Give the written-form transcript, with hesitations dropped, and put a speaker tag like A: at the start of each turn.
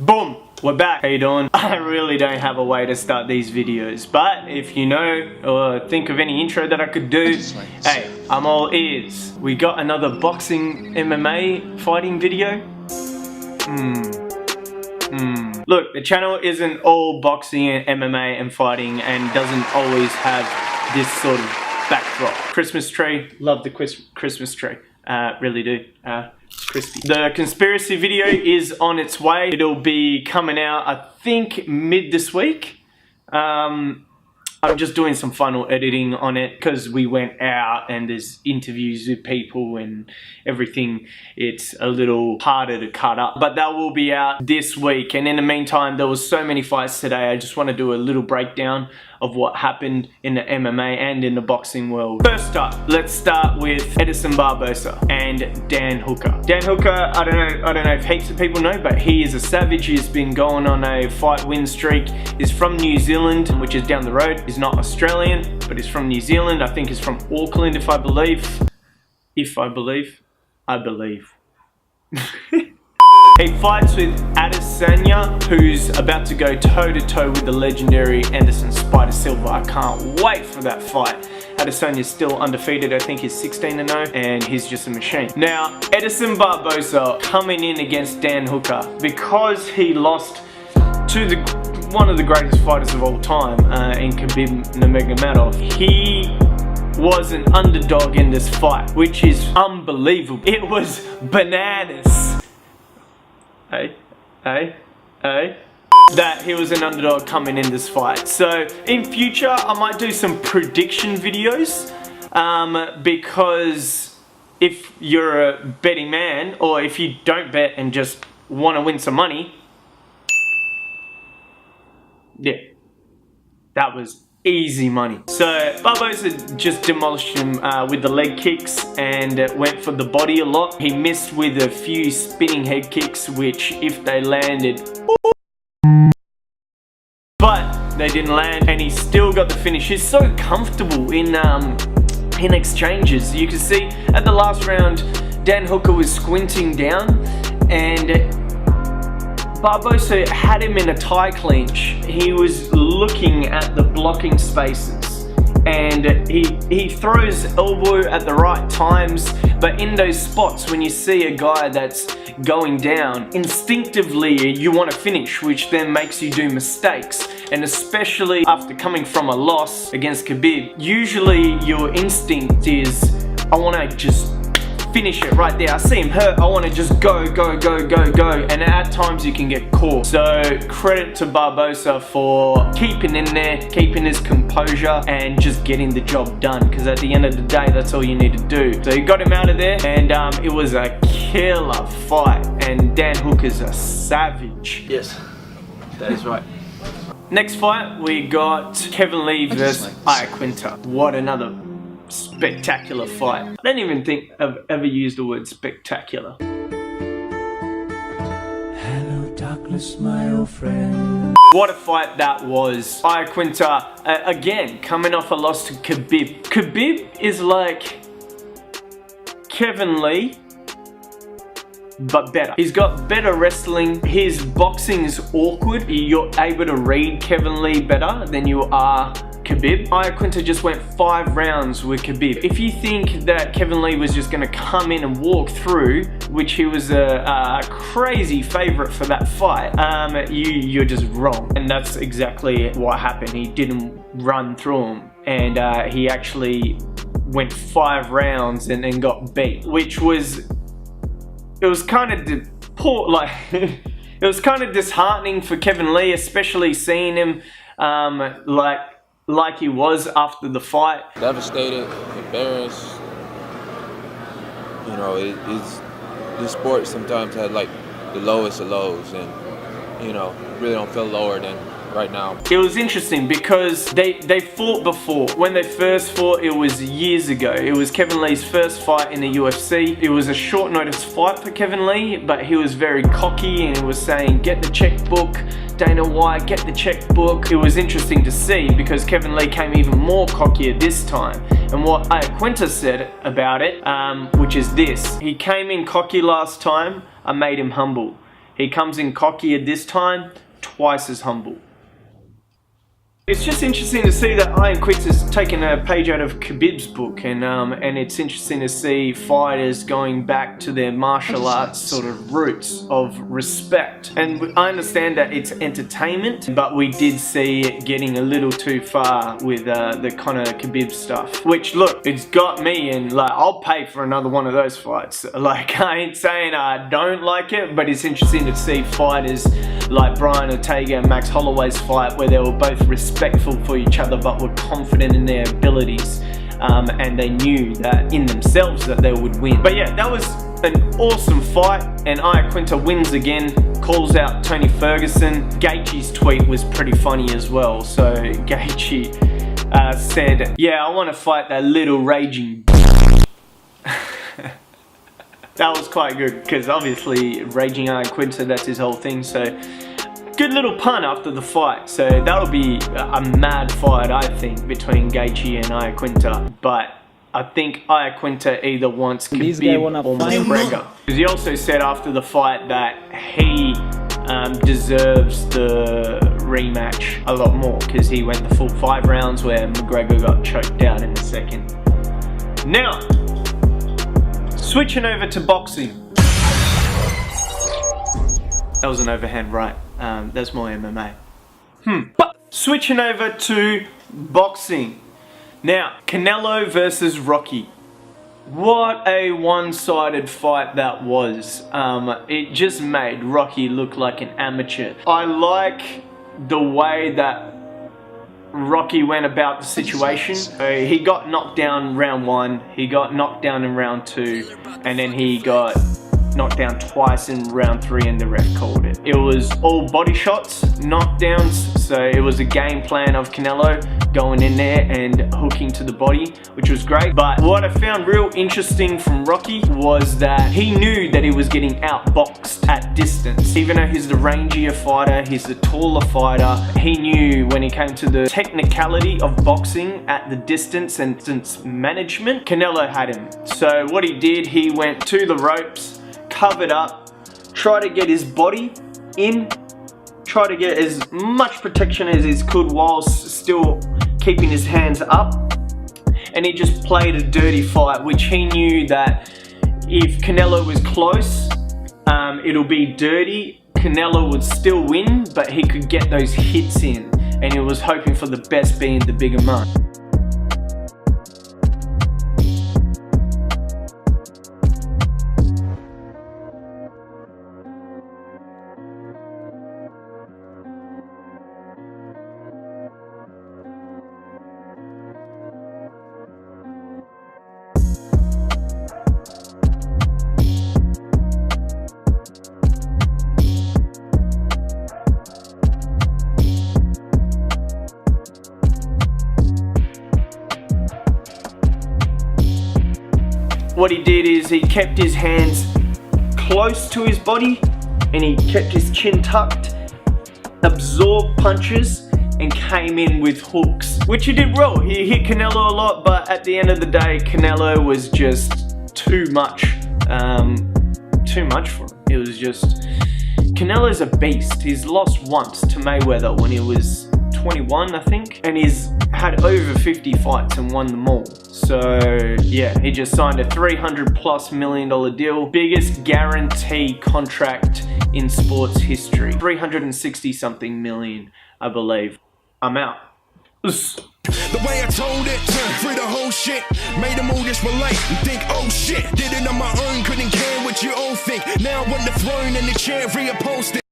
A: Boom! We're back. How you doing? I really don't have a way to start these videos, but if you know or think of any intro that I could do, hey, I'm all ears. We got another boxing MMA fighting video. Look, the channel isn't all boxing and MMA and fighting and doesn't always have this sort of backdrop. Christmas tree, love the Christmas tree. Really do. It's crispy. The conspiracy video is on its way. It'll be coming out, I think, mid this week. I'm just doing some final editing on it because we went out and there's interviews with people and everything. It's a little harder to cut up, but that will be out this week. And in the meantime, there was so many fights today. I just want to do a little breakdown of what happened in the MMA and in the boxing world. First up, let's start with Edson Barboza and Dan Hooker. Dan Hooker, I don't know if heaps of people know, but he is a savage. He's been going on a fight win streak. He's from New Zealand, which is down the road. He's not Australian, but he's from New Zealand. I think he's from Auckland, if I believe. I believe. He fights with Adesanya, who's about to go toe-to-toe with the legendary Anderson Spider Silva. I can't wait for that fight. Adesanya's still undefeated. I think he's 16-0, and he's just a machine. Now, Edson Barboza coming in against Dan Hooker because he lost to one of the greatest fighters of all time, in Khabib Nurmagomedov. He was an underdog in this fight, which is unbelievable. It was bananas. That he was an underdog coming in this fight. So in future I might do some prediction videos, because if you're a betting man, or if you don't bet and just want to win some money, yeah, that was easy money. So Barboza just demolished him with the leg kicks and went for the body a lot. He missed with a few spinning head kicks, which if they landed, but they didn't land, and he still got the finish. He's so comfortable in exchanges. You can see at the last round, Dan Hooker was squinting down and Barboza had him in a tie clinch. He was looking at the blocking spaces and he throws elbow at the right times, but in those spots when you see a guy that's going down, instinctively you want to finish, which then makes you do mistakes. And especially after coming from a loss against Khabib, usually your instinct is, I want to just finish it right there. I see him hurt, I want to just go, and at times you can get caught. So credit to Barboza for keeping in there, keeping his composure and just getting the job done, because at the end of the day, that's all you need to do. So he got him out of there, and it was a killer fight, and Dan Hooker's a savage.
B: Yes, that is right.
A: Next fight, we got Kevin Lee versus Iaquinta. What another spectacular fight. I don't even think I've ever used the word spectacular.
C: Hello darkness, my old friend.
A: What a fight that was. Iaquinta, again, coming off a loss to Khabib. Khabib is like Kevin Lee, but better. He's got better wrestling. His boxing is awkward. You're able to read Kevin Lee better than you are Khabib. Iaquinta just went 5 rounds with Khabib. If you think that Kevin Lee was just gonna come in and walk through, which he was a crazy favorite for that fight, you're just wrong. And that's exactly what happened. He didn't run through him, and he actually went 5 rounds and then got beat, which was, it was kind of poor, like it was kind of disheartening for Kevin Lee, especially seeing him like he was after the fight.
D: Devastated, embarrassed. You know, it's this sport sometimes had like the lowest of lows, and you know, really don't feel lower than right now. It
A: was interesting because they fought before. When they first fought, it was years ago. It was Kevin Lee's first fight in the UFC. It was a short notice fight for Kevin Lee, but he was very cocky and he was saying, get the checkbook, Dana White, get the checkbook. It was interesting to see because Kevin Lee came even more cockier this time. And what Iaquinta said about it, which is this: he came in cocky last time, I made him humble. He comes in cockier this time, twice as humble. It's just interesting to see that Iron Quits has taken a page out of Khabib's book, and it's interesting to see fighters going back to their martial arts sort of roots of respect. And I understand that it's entertainment, but we did see it getting a little too far with the Conor Khabib stuff. Which, look, it's got me in, like, I'll pay for another one of those fights. Like, I ain't saying I don't like it, but it's interesting to see fighters like Brian Ortega and Max Holloway's fight, where they were both respectful for each other but were confident in their abilities, and they knew that in themselves that they would win. But yeah, that was an awesome fight, and Iaquinta wins again, calls out Tony Ferguson. Gaethje's tweet was pretty funny as well. So Gaethje said, yeah, I want to fight that little raging that was quite good, because obviously raging Iaquinta, that's his whole thing. So good little pun after the fight. So that'll be a mad fight, I think, between Gaethje and Iaquinta. But I think Iaquinta either wants Khabib or McGregor. Because he also said after the fight that he deserves the rematch a lot more, because he went the full 5 rounds where McGregor got choked out in the second. Now, switching over to boxing. That was an overhand right. That's more MMA. But switching over to boxing. Now, Canelo versus Rocky. What a one-sided fight that was. It just made Rocky look like an amateur. I like the way that Rocky went about the situation. He got knocked down round 1, he got knocked down in round 2, and then he got knocked down twice in round 3 and the ref called it. It was all body shots, knockdowns, so it was a game plan of Canelo going in there and hooking to the body, which was great. But what I found real interesting from Rocky was that he knew that he was getting outboxed at distance. Even though he's the rangier fighter, he's the taller fighter, he knew when it came to the technicality of boxing at the distance and distance management, Canelo had him. So what he did, he went to the ropes, covered up, try to get his body in, try to get as much protection as he could whilst still keeping his hands up, and he just played a dirty fight, which he knew that if Canelo was close, it'll be dirty. Canelo would still win, but he could get those hits in, and he was hoping for the best being the bigger man. What he did is he kept his hands close to his body and he kept his chin tucked, absorbed punches, and came in with hooks, which he did well. He hit Canelo a lot, but at the end of the day, Canelo was just too much for him. It was just, Canelo's a beast. He's lost once to Mayweather when he was 21, I think, and he's had over 50 fights and won them all. So yeah, he just signed a $300+ million deal, biggest guarantee contract in sports history, 360 something million, I believe. I'm out.
E: The way I told it, free the whole shit, made a move just relate and think, oh shit, did it on my own, couldn't care what you all think. Now I want the throne and the chair reopposed it.